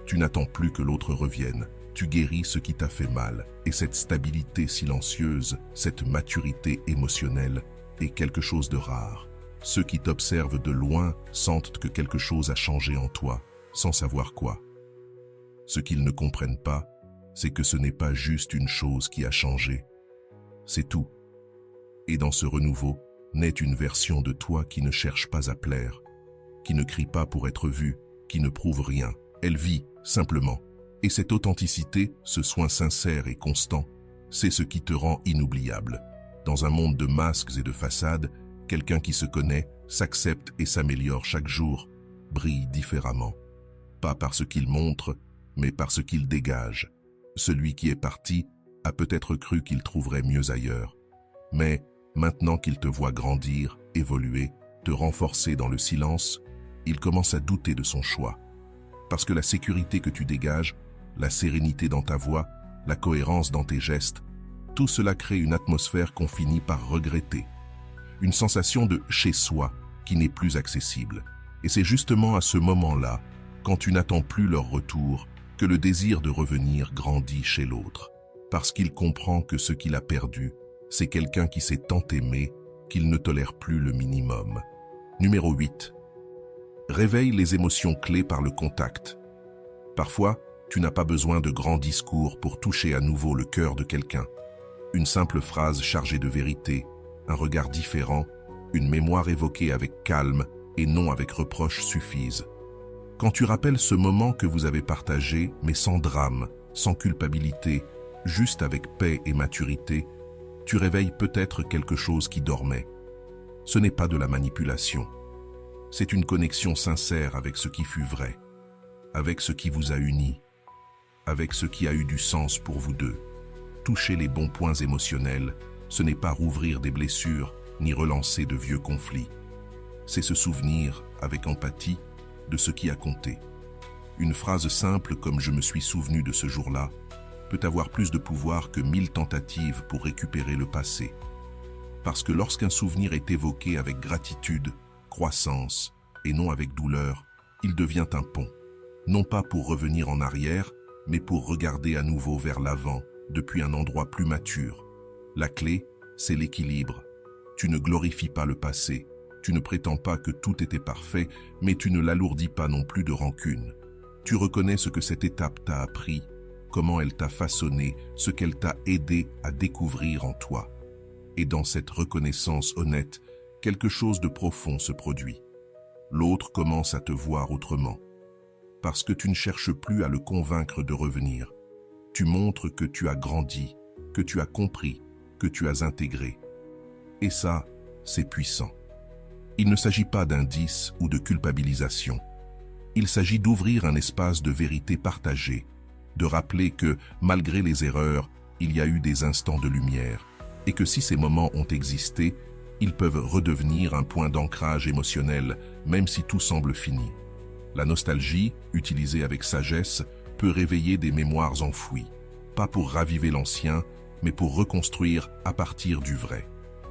Tu n'attends plus que l'autre revienne. Tu guéris ce qui t'a fait mal. Et cette stabilité silencieuse, cette maturité émotionnelle est quelque chose de rare. Ceux qui t'observent de loin sentent que quelque chose a changé en toi, sans savoir quoi. Ce qu'ils ne comprennent pas, c'est que ce n'est pas juste une chose qui a changé. C'est tout. Et dans ce renouveau, naît une version de toi qui ne cherche pas à plaire, qui ne crie pas pour être vue, qui ne prouve rien. Elle vit, simplement. Et cette authenticité, ce soin sincère et constant, c'est ce qui te rend inoubliable. Dans un monde de masques et de façades, quelqu'un qui se connaît, s'accepte et s'améliore chaque jour, brille différemment. Pas par ce qu'il montre, mais par ce qu'il dégage. Celui qui est parti a peut-être cru qu'il trouverait mieux ailleurs. Mais maintenant qu'il te voit grandir, évoluer, te renforcer dans le silence, il commence à douter de son choix. Parce que la sécurité que tu dégages, la sérénité dans ta voix, la cohérence dans tes gestes, tout cela crée une atmosphère qu'on finit par regretter. Une sensation de chez soi qui n'est plus accessible. Et c'est justement à ce moment-là, quand tu n'attends plus leur retour, que le désir de revenir grandit chez l'autre. Parce qu'il comprend que ce qu'il a perdu, c'est quelqu'un qui s'est tant aimé qu'il ne tolère plus le minimum. Numéro 8. Réveille les émotions clés par le contact. Parfois, tu n'as pas besoin de grands discours pour toucher à nouveau le cœur de quelqu'un. Une simple phrase chargée de vérité, un regard différent, une mémoire évoquée avec calme et non avec reproche suffisent. Quand tu rappelles ce moment que vous avez partagé, mais sans drame, sans culpabilité, juste avec paix et maturité, tu réveilles peut-être quelque chose qui dormait. Ce n'est pas de la manipulation. C'est une connexion sincère avec ce qui fut vrai, avec ce qui vous a unis, avec ce qui a eu du sens pour vous deux. Toucher les bons points émotionnels, ce n'est pas rouvrir des blessures, ni relancer de vieux conflits. C'est se souvenir, avec empathie, de ce qui a compté. Une phrase simple comme « je me suis souvenu de ce jour-là » peut avoir plus de pouvoir que 1000 tentatives pour récupérer le passé. Parce que lorsqu'un souvenir est évoqué avec gratitude, croissance, et non avec douleur, il devient un pont. Non pas pour revenir en arrière, mais pour regarder à nouveau vers l'avant, depuis un endroit plus mature. La clé, c'est l'équilibre. Tu ne glorifies pas le passé, tu ne prétends pas que tout était parfait, mais tu ne l'alourdis pas non plus de rancune. Tu reconnais ce que cette étape t'a appris, comment elle t'a façonné, ce qu'elle t'a aidé à découvrir en toi. Et dans cette reconnaissance honnête, quelque chose de profond se produit. L'autre commence à te voir autrement. Parce que tu ne cherches plus à le convaincre de revenir. Tu montres que tu as grandi, que tu as compris, que tu as intégré. Et ça, c'est puissant. Il ne s'agit pas d'indice ou de culpabilisation. Il s'agit d'ouvrir un espace de vérité partagée, de rappeler que, malgré les erreurs, il y a eu des instants de lumière, et que si ces moments ont existé, ils peuvent redevenir un point d'ancrage émotionnel, même si tout semble fini. La nostalgie, utilisée avec sagesse, peut réveiller des mémoires enfouies, pas pour raviver l'ancien, mais pour reconstruire à partir du vrai.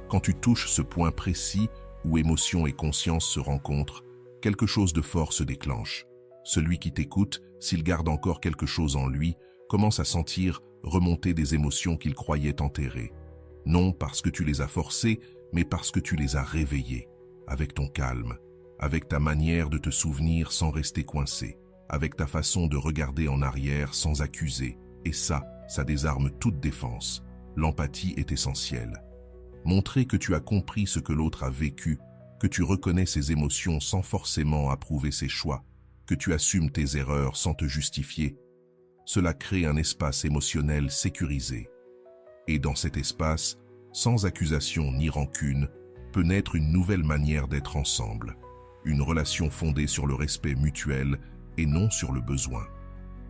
Quand tu touches ce point précis où émotion et conscience se rencontrent, quelque chose de fort se déclenche. Celui qui t'écoute, s'il garde encore quelque chose en lui, commence à sentir remonter des émotions qu'il croyait enterrées. Non parce que tu les as forcées, mais parce que tu les as réveillées, avec ton calme, avec ta manière de te souvenir sans rester coincé, avec ta façon de regarder en arrière sans accuser. Et ça désarme toute défense. L'empathie est essentielle. Montrer que tu as compris ce que l'autre a vécu, que tu reconnais ses émotions sans forcément approuver ses choix, que tu assumes tes erreurs sans te justifier, cela crée un espace émotionnel sécurisé. Et dans cet espace, sans accusation ni rancune, peut naître une nouvelle manière d'être ensemble, une relation fondée sur le respect mutuel et non sur le besoin.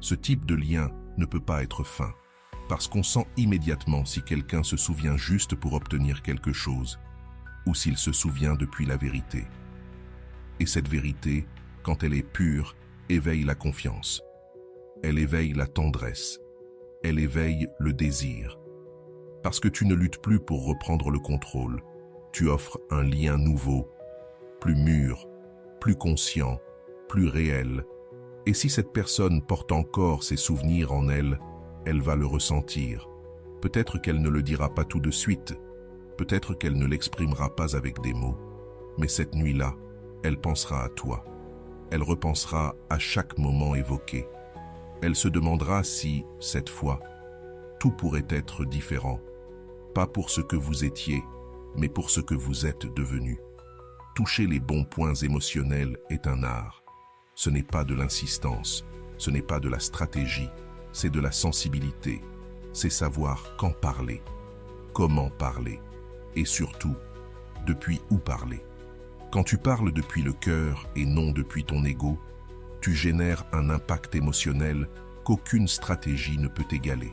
Ce type de lien ne peut pas être fin, parce qu'on sent immédiatement si quelqu'un se souvient juste pour obtenir quelque chose, ou s'il se souvient depuis la vérité. Et cette vérité, quand elle est pure, éveille la confiance. Elle éveille la tendresse. Elle éveille le désir. Parce que tu ne luttes plus pour reprendre le contrôle. Tu offres un lien nouveau, plus mûr, plus conscient, plus réel. Et si cette personne porte encore ses souvenirs en elle, elle va le ressentir. Peut-être qu'elle ne le dira pas tout de suite. Peut-être qu'elle ne l'exprimera pas avec des mots. Mais cette nuit-là, elle pensera à toi. Elle repensera à chaque moment évoqué. Elle se demandera si, cette fois, tout pourrait être différent. Pas pour ce que vous étiez, mais pour ce que vous êtes devenu. Toucher les bons points émotionnels est un art. Ce n'est pas de l'insistance, ce n'est pas de la stratégie, c'est de la sensibilité. C'est savoir quand parler, comment parler, et surtout, depuis où parler. Quand tu parles depuis le cœur et non depuis ton ego, tu génères un impact émotionnel qu'aucune stratégie ne peut égaler.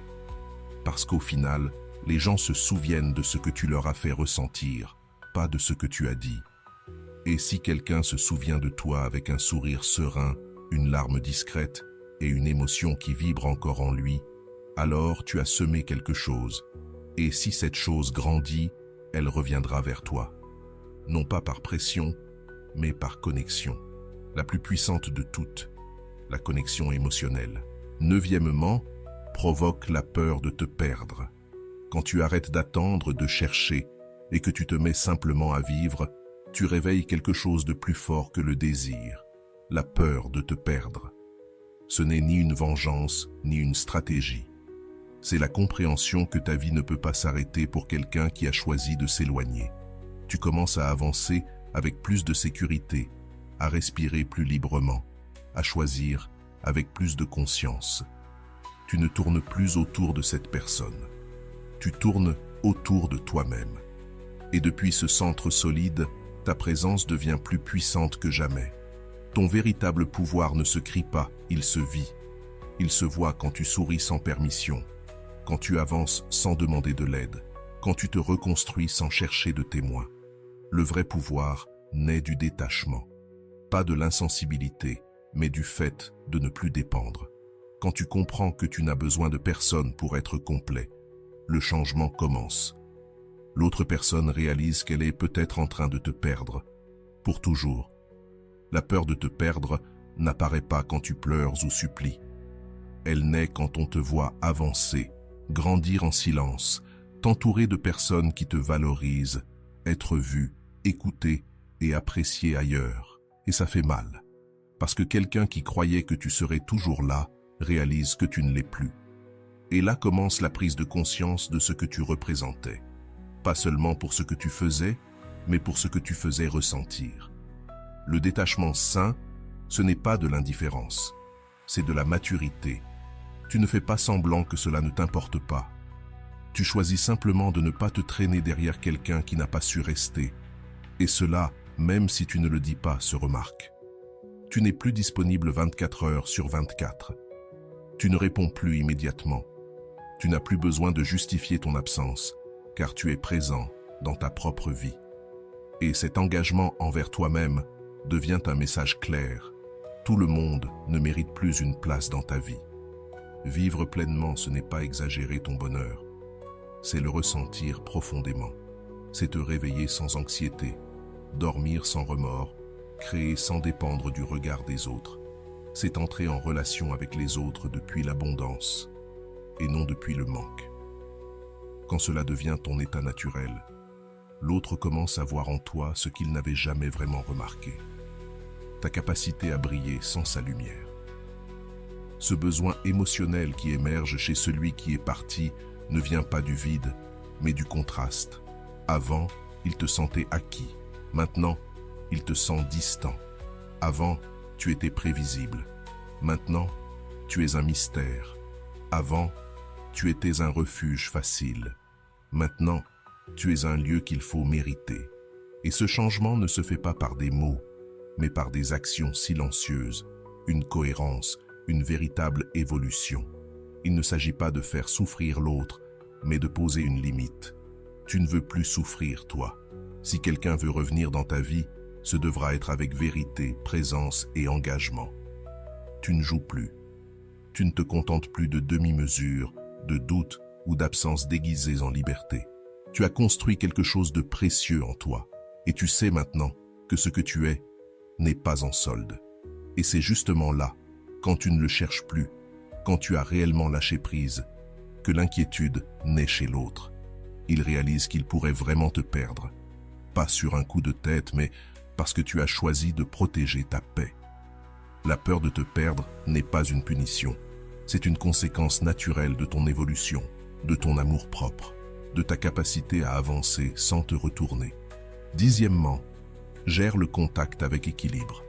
Parce qu'au final, les gens se souviennent de ce que tu leur as fait ressentir, pas de ce que tu as dit. Et si quelqu'un se souvient de toi avec un sourire serein, une larme discrète et une émotion qui vibre encore en lui, alors tu as semé quelque chose. Et si cette chose grandit, elle reviendra vers toi. Non pas par pression, mais par connexion. La plus puissante de toutes, la connexion émotionnelle. Neuvièmement, provoque la peur de te perdre. Quand tu arrêtes d'attendre, de chercher, et que tu te mets simplement à vivre, tu réveilles quelque chose de plus fort que le désir, la peur de te perdre. Ce n'est ni une vengeance, ni une stratégie. C'est la compréhension que ta vie ne peut pas s'arrêter pour quelqu'un qui a choisi de s'éloigner. Tu commences à avancer avec plus de sécurité, à respirer plus librement, à choisir avec plus de conscience. tu ne tournes plus autour de cette personne. Tu tournes autour de toi-même. Et depuis ce centre solide, ta présence devient plus puissante que jamais. Ton véritable pouvoir ne se crie pas, il se vit. Il se voit quand tu souris sans permission, quand tu avances sans demander de l'aide, quand tu te reconstruis sans chercher de témoins. Le vrai pouvoir naît du détachement, pas de l'insensibilité, mais du fait de ne plus dépendre. Quand tu comprends que tu n'as besoin de personne pour être complet, le changement commence. L'autre personne réalise qu'elle est peut-être en train de te perdre, pour toujours. La peur de te perdre n'apparaît pas quand tu pleures ou supplies. Elle naît quand on te voit avancer, grandir en silence, t'entourer de personnes qui te valorisent, être vu, écouté et apprécié ailleurs. Et ça fait mal, parce que quelqu'un qui croyait que tu serais toujours là réalise que tu ne l'es plus. Et là commence la prise de conscience de ce que tu représentais. Pas seulement pour ce que tu faisais, mais pour ce que tu faisais ressentir. Le détachement sain, ce n'est pas de l'indifférence, c'est de la maturité. Tu ne fais pas semblant que cela ne t'importe pas. Tu choisis simplement de ne pas te traîner derrière quelqu'un qui n'a pas su rester. Et cela, même si tu ne le dis pas, se remarque. Tu n'es plus disponible 24 heures sur 24. Tu ne réponds plus immédiatement. Tu n'as plus besoin de justifier ton absence, car tu es présent dans ta propre vie. Et cet engagement envers toi-même devient un message clair. Tout le monde ne mérite plus une place dans ta vie. Vivre pleinement, ce n'est pas exagérer ton bonheur. C'est le ressentir profondément. C'est te réveiller sans anxiété, dormir sans remords, créer sans dépendre du regard des autres. C'est entrer en relation avec les autres depuis l'abondance et non depuis le manque. Quand cela devient ton état naturel, l'autre commence à voir en toi ce qu'il n'avait jamais vraiment remarqué. Ta capacité à briller sans sa lumière. Ce besoin émotionnel qui émerge chez celui qui est parti ne vient pas du vide, mais du contraste. Avant, il te sentait acquis. Maintenant, il te sent distant. Avant, tu étais prévisible. Maintenant, tu es un mystère. Avant, tu étais un refuge facile. Maintenant, tu es un lieu qu'il faut mériter. Et ce changement ne se fait pas par des mots, mais par des actions silencieuses, une cohérence, une véritable évolution. Il ne s'agit pas de faire souffrir l'autre, mais de poser une limite. Tu ne veux plus souffrir, toi. Si quelqu'un veut revenir dans ta vie, ce devra être avec vérité, présence et engagement. Tu ne joues plus. Tu ne te contentes plus de demi-mesures, de doutes ou d'absences déguisées en liberté. Tu as construit quelque chose de précieux en toi, et tu sais maintenant que ce que tu es n'est pas en solde. Et c'est justement là, quand tu ne le cherches plus, quand tu as réellement lâché prise, que l'inquiétude naît chez l'autre. Il réalise qu'il pourrait vraiment te perdre, pas sur un coup de tête, mais parce que tu as choisi de protéger ta paix. La peur de te perdre n'est pas une punition, c'est une conséquence naturelle de ton évolution, de ton amour-propre, de ta capacité à avancer sans te retourner. Dixièmement, gère le contact avec équilibre.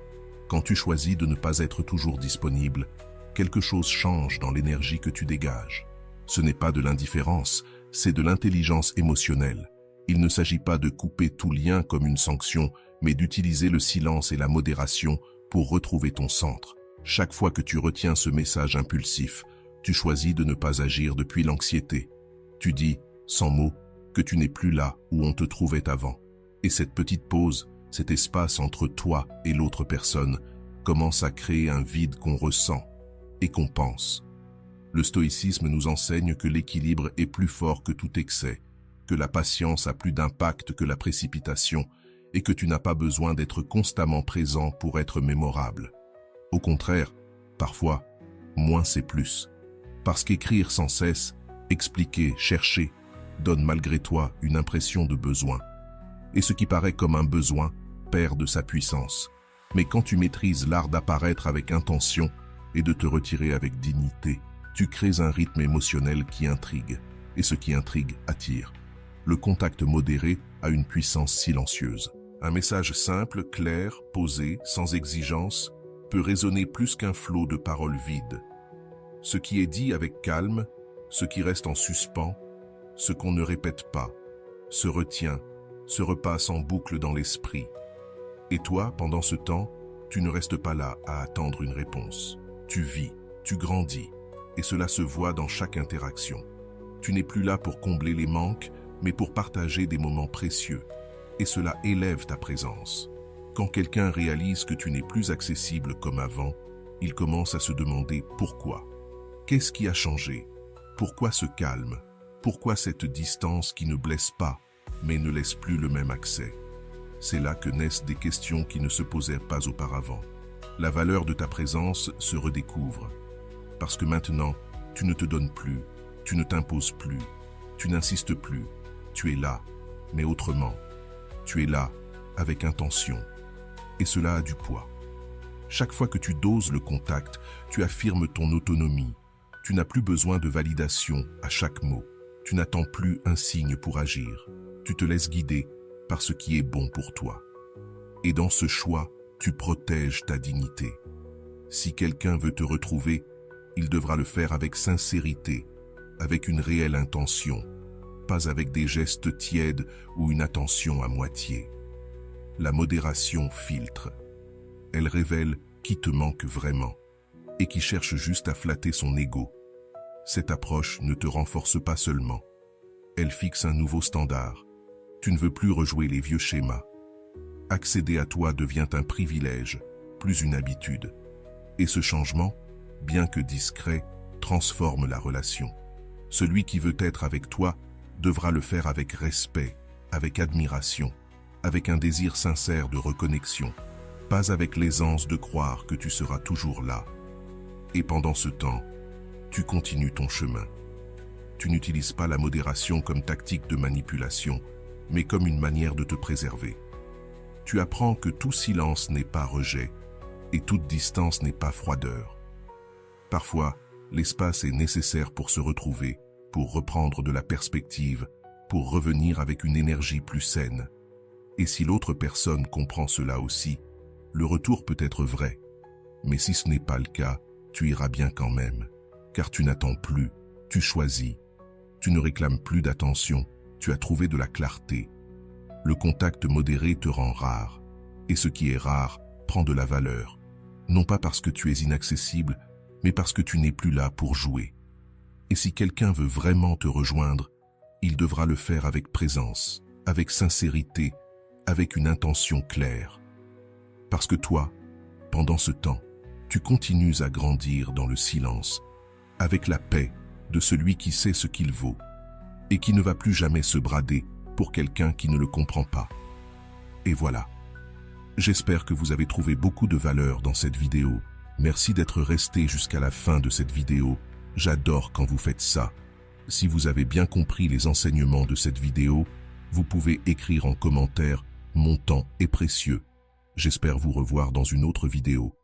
Quand tu choisis de ne pas être toujours disponible, quelque chose change dans l'énergie que tu dégages. Ce n'est pas de l'indifférence, c'est de l'intelligence émotionnelle. Il ne s'agit pas de couper tout lien comme une sanction, mais d'utiliser le silence et la modération pour retrouver ton centre. Chaque fois que tu retiens ce message impulsif, tu choisis de ne pas agir depuis l'anxiété. Tu dis, sans mots, que tu n'es plus là où on te trouvait avant. Et cette petite pause, cet espace entre toi et l'autre personne, commence à créer un vide qu'on ressent et qu'on pense. Le stoïcisme nous enseigne que l'équilibre est plus fort que tout excès, que la patience a plus d'impact que la précipitation et que tu n'as pas besoin d'être constamment présent pour être mémorable. Au contraire, parfois, moins c'est plus. Parce qu'écrire sans cesse, expliquer, chercher, donne malgré toi une impression de besoin. Et ce qui paraît comme un besoin perd de sa puissance. Mais quand tu maîtrises l'art d'apparaître avec intention et de te retirer avec dignité, tu crées un rythme émotionnel qui intrigue. Et ce qui intrigue attire. Le contact modéré a une puissance silencieuse. Un message simple, clair, posé, sans exigence, peut résonner plus qu'un flot de paroles vides. Ce qui est dit avec calme, ce qui reste en suspens, ce qu'on ne répète pas, se retient, se repasse en boucle dans l'esprit. Et toi, pendant ce temps, tu ne restes pas là à attendre une réponse. Tu vis, tu grandis, et cela se voit dans chaque interaction. Tu n'es plus là pour combler les manques, mais pour partager des moments précieux. Et cela élève ta présence. Quand quelqu'un réalise que tu n'es plus accessible comme avant, il commence à se demander pourquoi. Qu'est-ce qui a changé? Pourquoi ce calme? Pourquoi cette distance qui ne blesse pas, mais ne laisse plus le même accès? C'est là que naissent des questions qui ne se posaient pas auparavant. La valeur de ta présence se redécouvre. Parce que maintenant, tu ne te donnes plus, tu ne t'imposes plus, tu n'insistes plus, tu es là, mais autrement. Tu es là, avec intention. Et cela a du poids. Chaque fois que tu doses le contact, tu affirmes ton autonomie. Tu n'as plus besoin de validation à chaque mot. Tu n'attends plus un signe pour agir. Tu te laisses guider par ce qui est bon pour toi. Et dans ce choix, tu protèges ta dignité. Si quelqu'un veut te retrouver, il devra le faire avec sincérité, avec une réelle intention, pas avec des gestes tièdes ou une attention à moitié. La modération filtre. Elle révèle qui te manque vraiment et qui cherche juste à flatter son ego. Cette approche ne te renforce pas seulement. Elle fixe un nouveau standard. Tu ne veux plus rejouer les vieux schémas. Accéder à toi devient un privilège, plus une habitude. Et ce changement, bien que discret, transforme la relation. Celui qui veut être avec toi devra le faire avec respect, avec admiration, avec un désir sincère de reconnexion, pas avec l'aisance de croire que tu seras toujours là. Et pendant ce temps, tu continues ton chemin. Tu n'utilises pas la modération comme tactique de manipulation, mais comme une manière de te préserver. Tu apprends que tout silence n'est pas rejet et toute distance n'est pas froideur. Parfois, l'espace est nécessaire pour se retrouver, pour reprendre de la perspective, pour revenir avec une énergie plus saine. Et si l'autre personne comprend cela aussi, le retour peut être vrai. Mais si ce n'est pas le cas, tu iras bien quand même, car tu n'attends plus, tu choisis. Tu ne réclames plus d'attention, tu as trouvé de la clarté. Le contact modéré te rend rare, et ce qui est rare prend de la valeur, non pas parce que tu es inaccessible, mais parce que tu n'es plus là pour jouer. Et si quelqu'un veut vraiment te rejoindre, il devra le faire avec présence, avec sincérité, avec une intention claire. Parce que toi, pendant ce temps, tu continues à grandir dans le silence, avec la paix de celui qui sait ce qu'il vaut et qui ne va plus jamais se brader pour quelqu'un qui ne le comprend pas. Et voilà. J'espère que vous avez trouvé beaucoup de valeur dans cette vidéo. Merci d'être resté jusqu'à la fin de cette vidéo. J'adore quand vous faites ça. Si vous avez bien compris les enseignements de cette vidéo, vous pouvez écrire en commentaire « Mon temps est précieux ». J'espère vous revoir dans une autre vidéo.